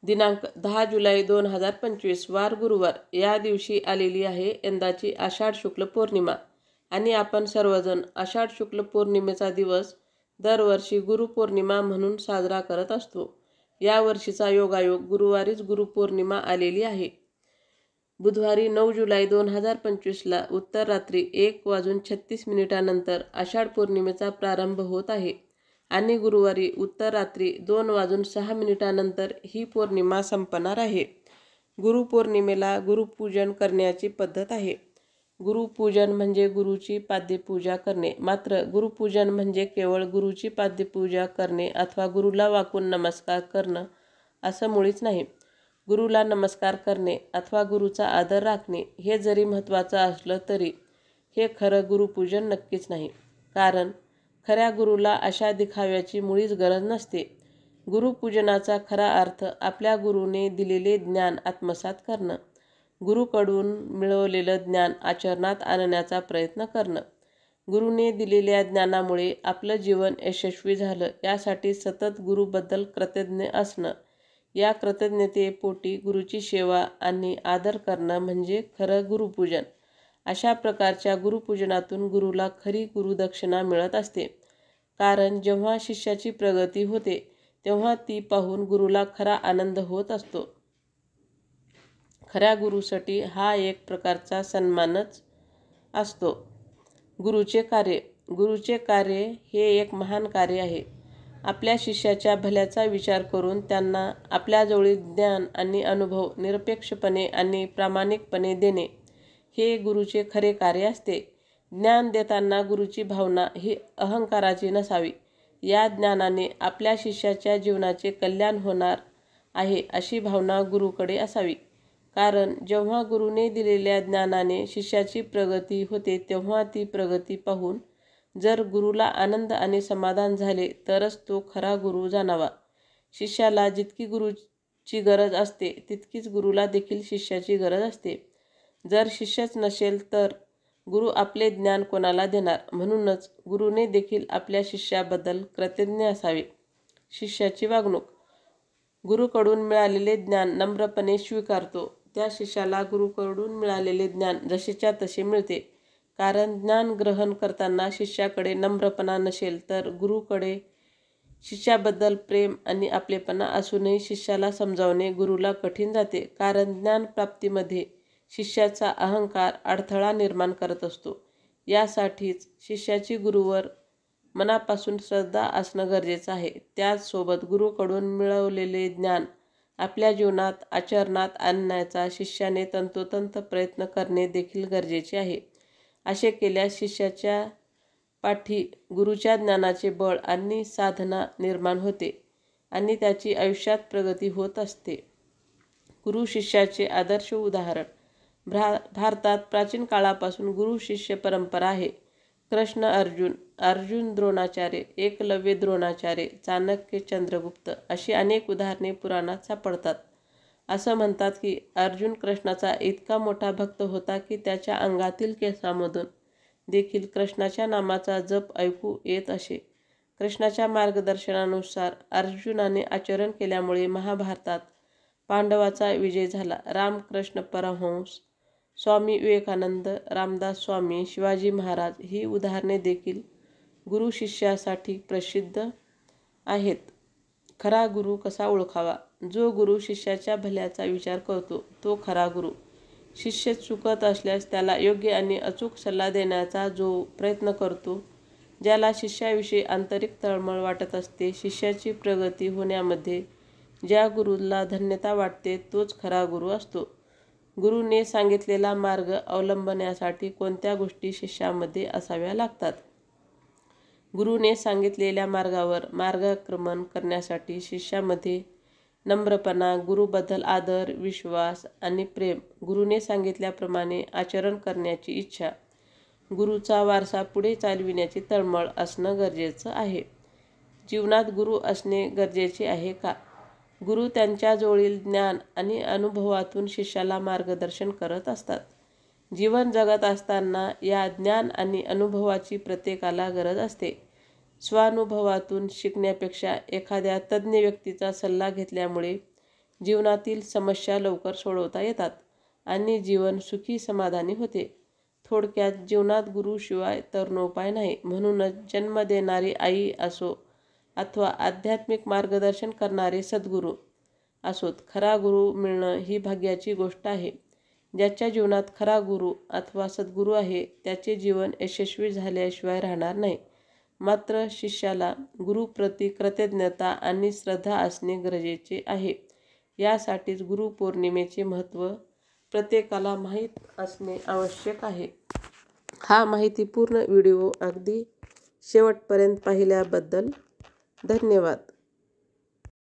दिनांक 10 जुलै 2025 वार गुरुवार या दिवशी आलेली आहे यंदाची आषाढ शुक्ल पौर्णिमा आणि आपण सर्वजण आषाढ शुक्ल पौर्णिमेचा दिवस दरवर्षी गुरुपौर्णिमा म्हणून साजरा करत असतो. या वर्षीचा योगायोग गुरुवारीच गुरुपौर्णिमा आलेली आहे. बुधवारी 9 जुलै 2025ला उत्तर रात्री 1:36 आषाढ पौर्णिमेचा प्रारंभ होत आहे आणि गुरुवारी उत्तर रात्री 2:06 ही पौर्णिमा संपणार आहे. गुरुपौर्णिमेला गुरुपूजन करण्याची पद्धत आहे. गुरुपूजन म्हणजे गुरुची पाद्यपूजा करणे. मात्र गुरुपूजन म्हणजे केवळ गुरुची पाद्यपूजा करणे अथवा गुरुला वाकून नमस्कार करणं असं मुळीच नाही. गुरुला नमस्कार करणे अथवा गुरुचा आदर राखणे हे जरी महत्त्वाचं असलं तरी हे खरं गुरुपूजन नक्कीच नाही. कारण खऱ्या गुरुला अशा दिखाव्याची मुळीच गरज नसते. गुरुपूजनाचा खरा अर्थ आपल्या गुरुने दिलेले ज्ञान आत्मसात करणं, गुरुकडून मिळवलेलं ज्ञान आचरणात आणण्याचा प्रयत्न करणं, गुरुने दिलेल्या ज्ञानामुळे आपलं जीवन यशस्वी झालं यासाठी सतत गुरुबद्दल कृतज्ञ असणं, या कृतज्ञतेपोटी गुरुची सेवा आणि आदर करणं म्हणजे खरं गुरुपूजन. अशा प्रकारच्या गुरुपूजनातून गुरुला खरी गुरुदक्षिणा मिळत असते. कारण जेव्हा शिष्याची प्रगती होते तेव्हा ती पाहून गुरुला खरा आनंद होत असतो. खऱ्या गुरुसाठी हा एक प्रकारचा सन्मानच असतो. गुरुचे कार्य. गुरुचे कार्य हे एक महान कार्य आहे. आपल्या शिष्याच्या भल्याचा विचार करून त्यांना आपल्याजवळील ज्ञान आणि अनुभव निरपेक्षपणे आणि प्रामाणिकपणे देणे हे गुरुचे खरे कार्य असते. ज्ञान देताना गुरुची भावना ही अहंकाराची नसावी. या ज्ञानाने आपल्या शिष्याच्या जीवनाचे कल्याण होणार आहे अशी भावना गुरुकडे असावी. कारण जेव्हा गुरुने दिलेल्या ज्ञानाने शिष्याची प्रगती होते तेव्हा ती प्रगती पाहून जर गुरुला आनंद आणि समाधान झाले तरच तो खरा गुरु जाणावा. शिष्याला जितकी गुरुची गरज असते तितकीच गुरुला देखील शिष्याची गरज असते. जर शिष्यच नसेल तर गुरु आपले ज्ञान कोणाला देणार. म्हणूनच गुरुने देखील आपल्या शिष्याबद्दल कृतज्ञ असावे. शिष्याची वागणूक. गुरुकडून मिळालेले ज्ञान नम्रपणे स्वीकारतो. त्या शिष्याला गुरुकडून मिळालेले ज्ञान जसेच्या तसे मिळते. कारण ज्ञान ग्रहण करताना शिष्याकडे नम्रपणा नसेल तर गुरुकडे शिष्याबद्दल प्रेम आणि आपलेपणा असूनही शिष्याला समजावणे गुरुला कठीण जाते. कारण ज्ञानप्राप्तीमध्ये शिष्याचा अहंकार अडथळा निर्माण करत असतो. यासाठीच शिष्याची गुरुवर मनापासून श्रद्धा असणं गरजेचं आहे. त्याचसोबत गुरुकडून मिळवलेले ज्ञान आपल्या जीवनात आचरणात आणण्याचा शिष्याने तंतोतंत प्रयत्न करणे देखील गरजेचे आहे. असे केल्यास शिष्याच्या पाठी गुरुच्या ज्ञानाचे बळ आणि साधना निर्माण होते आणि त्याची आयुष्यात प्रगती होत असते. गुरु शिष्याचे आदर्श उदाहरण. भारतात प्राचीन काळापासून गुरु शिष्य परंपरा आहे. कृष्ण अर्जुन, अर्जुन द्रोणाचार्य, एकलव्य द्रोणाचार्य, चाणक्य चंद्रगुप्त अशी अनेक उदाहरणे पुराणात सापडतात. असं म्हणतात की अर्जुन कृष्णाचा इतका मोठा भक्त होता की त्याच्या अंगातील केसांमधून देखील कृष्णाच्या नामाचा जप ऐकू येत असे. कृष्णाच्या मार्गदर्शनानुसार अर्जुनाने आचरण केल्यामुळे महाभारतात पांडवाचा विजय झाला. रामकृष्ण परमहंस, स्वामी विवेकानंद, रामदास स्वामी, शिवाजी महाराज ही उदाहरणे देखील गुरु शिष्यासाठी प्रसिद्ध आहेत. खरा गुरु कसा ओळखावा? जो गुरु शिष्याच्या भल्याचा विचार करतो तो खरा गुरु. शिष्य चुकत असल्यास त्याला योग्य आणि अचूक सल्ला देण्याचा जो प्रयत्न करतो, ज्याला शिष्याविषयी आंतरिक तळमळ वाटत असते, शिष्याची प्रगती होण्यामध्ये ज्या गुरुला धन्यता वाटते तोच खरा गुरु असतो. गुरुने सांगितलेला मार्ग अवलंबण्यासाठी कोणत्या गोष्टी शिष्यामध्ये असाव्या लागतात? गुरुने सांगितलेल्या मार्गावर मार्गक्रमण करण्यासाठी शिष्यामध्ये नम्रपणा, गुरुबद्दल आदर, विश्वास आणि प्रेम, गुरुने सांगितल्याप्रमाणे आचरण करण्याची इच्छा, गुरुचा वारसा पुढे चालविण्याची तळमळ असणं गरजेचं आहे. जीवनात गुरु असणे गरजेचे आहे का? गुरु त्यांच्याजवळील ज्ञान आणि अनुभवातून शिष्याला मार्गदर्शन करत असतात. जीवन जगत असताना या ज्ञान आणि अनुभवाची प्रत्येकाला गरज असते. स्वानुभवातून शिकण्यापेक्षा एखाद्या तज्ज्ञ व्यक्तीचा सल्ला घेतल्यामुळे जीवनातील समस्या लवकर सोडवता येतात आणि जीवन सुखी समाधानी होते. थोडक्यात जीवनात गुरुशिवाय तरणोपाय नाही. म्हणूनच जन्म देणारी आई असो अथवा आध्यात्मिक मार्गदर्शन करणारे सद्गुरू असोत, खरा गुरु मिळणं ही भाग्याची गोष्ट आहे. ज्याच्या जीवनात खरा गुरु अथवा सद्गुरू आहे त्याचे जीवन यशस्वी झाल्याशिवाय राहणार नाही. मात्र शिष्याला गुरुप्रती कृतज्ञता आणि श्रद्धा असणे गरजेचे आहे. यासाठीच गुरुपौर्णिमेचे महत्त्व प्रत्येकाला माहीत असणे आवश्यक आहे. हा माहितीपूर्ण व्हिडिओ अगदी शेवटपर्यंत पाहिल्याबद्दल धन्यवाद.